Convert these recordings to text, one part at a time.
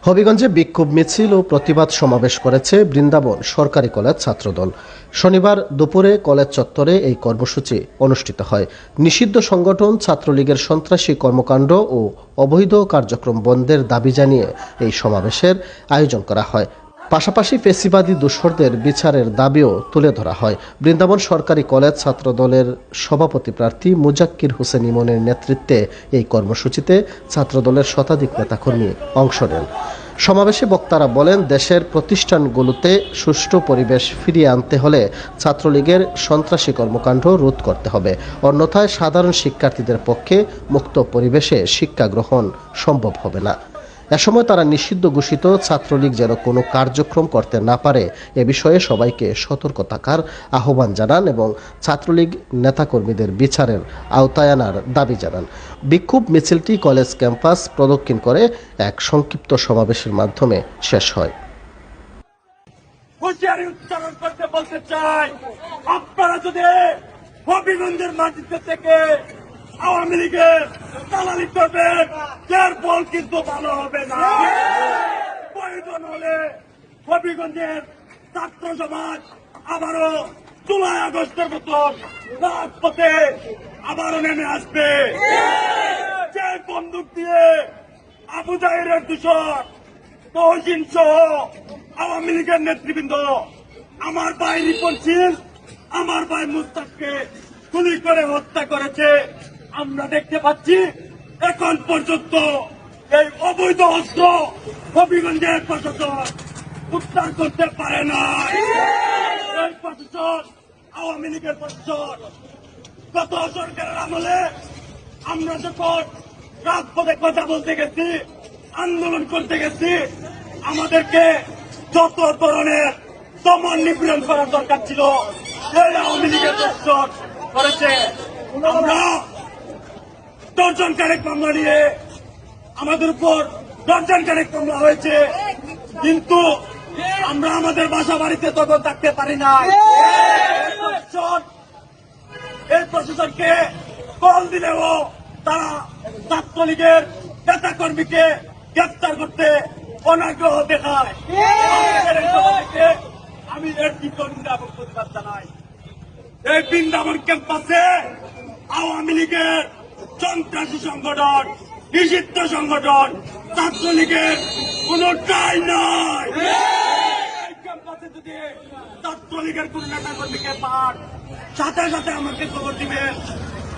হবিগঞ্জে বিক্ষোভ মিছিল ও প্রতিবাদ সমাবেশ করেছে বৃন্দাবন সরকারি কলেজ ছাত্রদল। শনিবার দুপুরে কলেজ চত্বরে এই কর্মসূচি অনুষ্ঠিত হয়। নিষিদ্ধ সংগঠন ছাত্রলীগের সন্ত্রাসী কর্মকাণ্ড ও অবৈধ কার্যক্রম বন্ধের দাবি জানিয়ে এই সমাবেশের আয়োজন করা হয়। পাশাপাশি ফেসিবাদী দোসরদের বিচারের দাবিও তুলে ধরা হয়। বৃন্দাবন সরকারি কলেজ ছাত্রদলের সভাপতি প্রার্থী মুজাক্কির হোসেন ইমনের নেতৃত্বে এই কর্মসূচিতে ছাত্রদলের শতাধিক নেতাকর্মী অংশ নেন। সমাবেশে বক্তারা বলেন, দেশের প্রতিষ্ঠানগুলোতে সুষ্ঠু পরিবেশ ফিরিয়ে আনতে হলে ছাত্রলীগের সন্ত্রাসী কর্মকাণ্ড রোধ করতে হবে, অন্যথায় সাধারণ শিক্ষার্থীদের পক্ষে মুক্ত পরিবেশে শিক্ষা গ্রহণ সম্ভব হবে না। এ সময় তারা নিষিদ্ধ ঘোষিত ছাত্রলীগ যেন কোনো কার্যক্রম করতে না পারে এ বিষয়ে সবাইকে সতর্ক থাকার আহ্বান জানান এবং ছাত্রলীগ নেতাকর্মীদের বিচারের আওতায় আনার দাবি জানান। বিক্ষোভ মিছিলটি কলেজ ক্যাম্পাস প্রদক্ষিণ করে এক সংক্ষিপ্ত সমাবেশের মাধ্যমে শেষ হয়। হুঁশিয়ারি উচ্চারণ করতে বলতে চাই, আপনারা যদি হবিগঞ্জের মাটিতে থেকে আওয়ামী লীগের দালালি করবেন, এর ফল কিন্তু ভালো হবে না। প্রয়োজন হলে হবিগঞ্জের ছাত্র সমাজ আবারও জুলাই আগস্টের মতন রাজপথে আবারও নেমে আসবে। যে বন্দুক দিয়ে আবু জাহেরের দূষণ তহসিন সহ আওয়ামী লীগের নেতৃবৃন্দ আমার ভাই রিপন সিং, আমার ভাই মুস্তাককে গুলি করে হত্যা করেছে, আমরা দেখতে পাচ্ছি। এখন পর্যন্ত এই অবৈধ অস্ত্র হবিগঞ্জের প্রশাসন উদ্ধার করতে পারে না। এই প্রশাসন আওয়ামী লীগের প্রশাসন গত সরকারের আমলে আমরা যখন রাজপথে কথা বলতে গেছি, আন্দোলন করতে গেছি, আমাদেরকে যত ধরনের দমন নিপীড়ন করার দরকার ছিল সেই আওয়ামী লীগের প্রশাসন করেছে। আমরা দর্জন কারেক মামলা নিয়ে আমাদের উপর দর্জন কারেক মামলা হয়েছে, কিন্তু আমরা আমাদের বাসা বাড়িতে তখন থাকতে পারি না। এই প্রশাসনকে কল দিলেও তারা ছাত্রলীগের নেতা কর্মীকে গ্রেপ্তার করতে অনাগ্রহ দেখায়। আমি এর তীব্র নিন্দা এবং প্রতিবাদ জানাই। এই বৃন্দাবন ক্যাম্পাসে আওয়ামী লীগের সন্ত্রাসী সংগঠন, নিষিদ্ধ সংগঠন ছাত্রলীগের কোনটাই নাই। এই ক্যাম্পাসে যদি ছাত্রলীগের কোন নেতা কর্মীকে পান, সাথে সাথে আমাকে খবর দিবেন,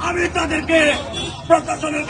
আমি তাদেরকে প্রশাসনের